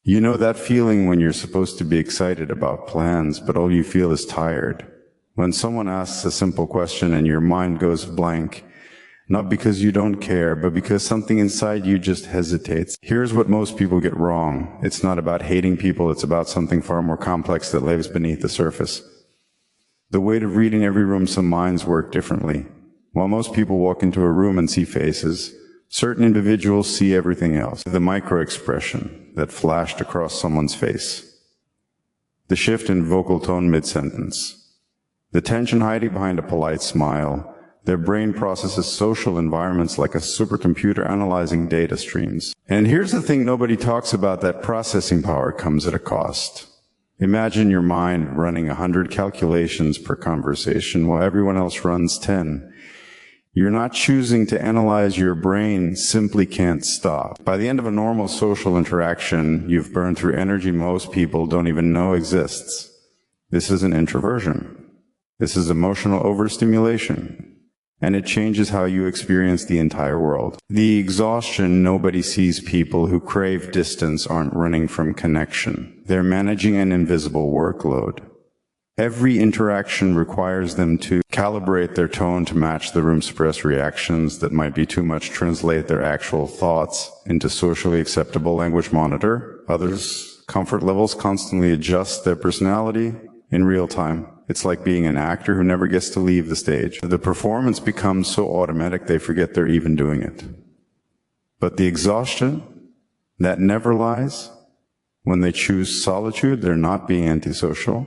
You know that feeling when you're supposed to be excited about plans, but all you feel is tired. When someone asks a simple question and your mind goes blank, not because you don't care, but because something inside you just hesitates. Here's what most people get wrong. It's not about hating people, it's about something far more complex that lives beneath the surface. The weight of reading every room, some minds work differently. While most people walk into a room and see faces, certain individuals see everything else. The micro-expression that flashed across someone's face. The shift in vocal tone mid-sentence. The tension hiding behind a polite smile. Their brain processes social environments like a supercomputer analyzing data streams. And here's the thing nobody talks about, that processing power comes at a cost. Imagine your mind running 100 calculations per conversation while everyone else runs 10. You're not choosing to analyze, your brain simply can't stop. By the end of a normal social interaction, you've burned through energy most people don't even know exists. This is an introversion. This is emotional overstimulation. And it changes how you experience the entire world. The exhaustion nobody sees. People who crave distance aren't running from connection. They're managing an invisible workload. Every interaction requires them to calibrate their tone to match the room's suppressed reactions that might be too much, translate their actual thoughts into socially acceptable language, monitor others' comfort levels, constantly adjust their personality in real time. It's like being an actor who never gets to leave the stage. The performance becomes so automatic they forget they're even doing it. But the exhaustion that never lies, when they choose solitude, they're not being antisocial.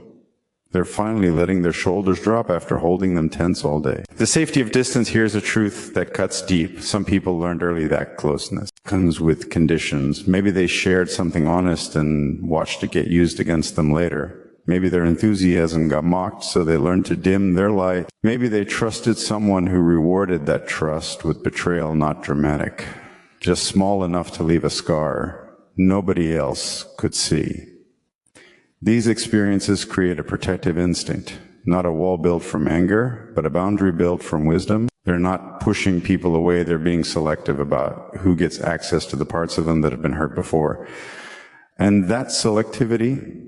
They're finally letting their shoulders drop after holding them tense all day. The safety of distance here is a truth that cuts deep. Some people learned early that closeness comes with conditions. Maybe they shared something honest and watched it get used against them later. Maybe their enthusiasm got mocked, so they learned to dim their light. Maybe they trusted someone who rewarded that trust with betrayal, not dramatic, just small enough to leave a scar nobody else could see. These experiences create a protective instinct, not a wall built from anger, but a boundary built from wisdom. They're not pushing people away, they're being selective about who gets access to the parts of them that have been hurt before. And that selectivity,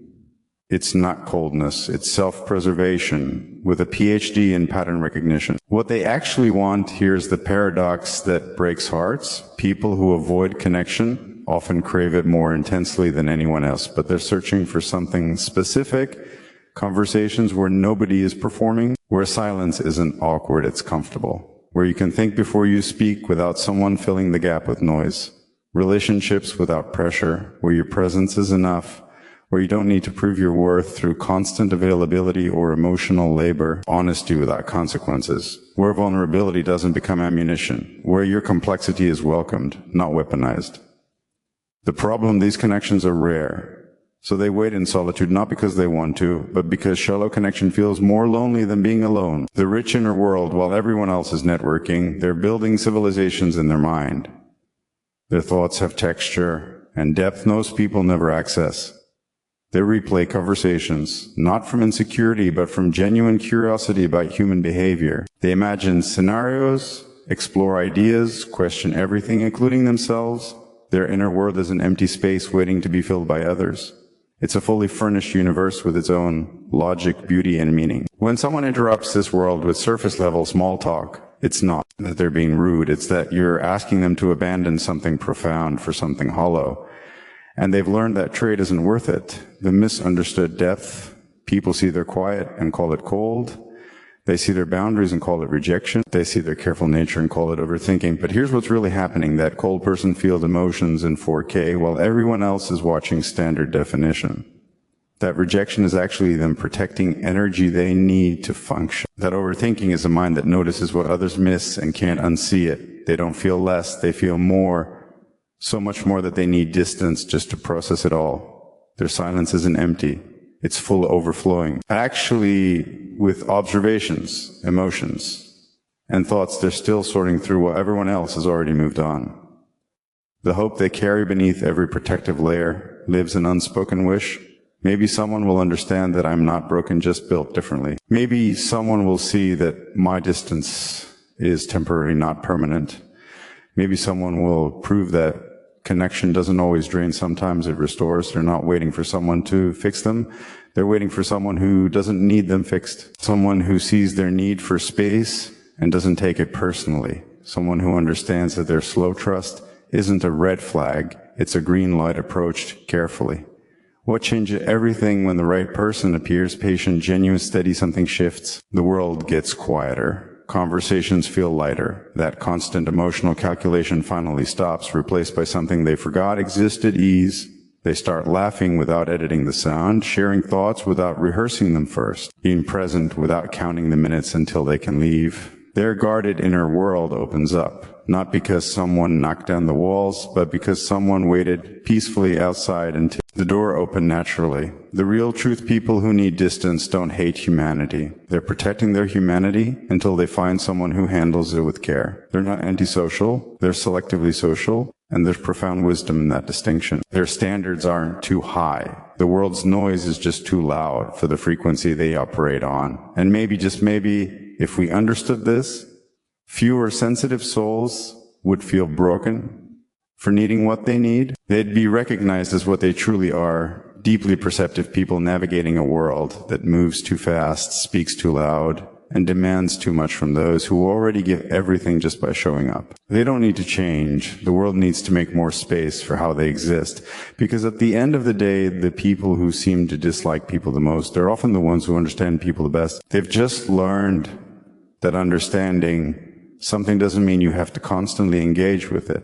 it's not coldness, it's self-preservation with a PhD in pattern recognition. What they actually want, here's the paradox that breaks hearts. People who avoid connection often crave it more intensely than anyone else, but they're searching for something specific. Conversations where nobody is performing, where silence isn't awkward, it's comfortable. Where you can think before you speak without someone filling the gap with noise. Relationships without pressure, where your presence is enough. Where you don't need to prove your worth through constant availability or emotional labor, honesty without consequences, where vulnerability doesn't become ammunition, where your complexity is welcomed, not weaponized. The problem, these connections are rare, so they wait in solitude not because they want to, but because shallow connection feels more lonely than being alone. The rich inner world, while everyone else is networking, they're building civilizations in their mind. Their thoughts have texture and depth most people never access. They replay conversations, not from insecurity, but from genuine curiosity about human behavior. They imagine scenarios, explore ideas, question everything, including themselves. Their inner world is an empty space waiting to be filled by others. It's a fully furnished universe with its own logic, beauty, and meaning. When someone interrupts this world with surface-level small talk, it's not that they're being rude, it's that you're asking them to abandon something profound for something hollow. And they've learned that trade isn't worth it. The misunderstood depth, people see their quiet and call it cold. They see their boundaries and call it rejection. They see their careful nature and call it overthinking. But here's what's really happening. That cold person feels emotions in 4K while everyone else is watching standard definition. That rejection is actually them protecting energy they need to function. That overthinking is a mind that notices what others miss and can't unsee it. They don't feel less, they feel more. So much more that they need distance just to process it all. Their silence isn't empty. It's full overflowing. Actually, with observations, emotions, and thoughts, they're still sorting through while everyone else has already moved on. The hope they carry beneath every protective layer lives an unspoken wish. Maybe someone will understand that I'm not broken, just built differently. Maybe someone will see that my distance is temporary, not permanent. Maybe someone will prove that Connection doesn't always drain. Sometimes it restores. They're not waiting for someone to fix them. They're waiting for someone who doesn't need them fixed. Someone who sees their need for space and doesn't take it personally. Someone who understands that their slow trust isn't a red flag. It's a green light approached carefully. What changes everything when the right person appears? Patient, genuine, steady, something shifts. The world gets quieter. Conversations feel lighter. That constant emotional calculation finally stops, replaced by something they forgot existed, ease. They start laughing without editing the sound, sharing thoughts without rehearsing them first, being present without counting the minutes until they can leave. Their guarded inner world opens up, not because someone knocked down the walls, but because someone waited peacefully outside until the door opened naturally. The real truth, people who need distance don't hate humanity. They're protecting their humanity until they find someone who handles it with care. They're not antisocial, they're selectively social, and there's profound wisdom in that distinction. Their standards aren't too high. The world's noise is just too loud for the frequency they operate on. And maybe, just maybe, if we understood this, fewer sensitive souls would feel broken for needing what they need. They'd be recognized as what they truly are, deeply perceptive people navigating a world that moves too fast, speaks too loud, and demands too much from those who already give everything just by showing up. They don't need to change. The world needs to make more space for how they exist. Because at the end of the day, the people who seem to dislike people the most are often the ones who understand people the best. They've just learned that understanding something doesn't mean you have to constantly engage with it.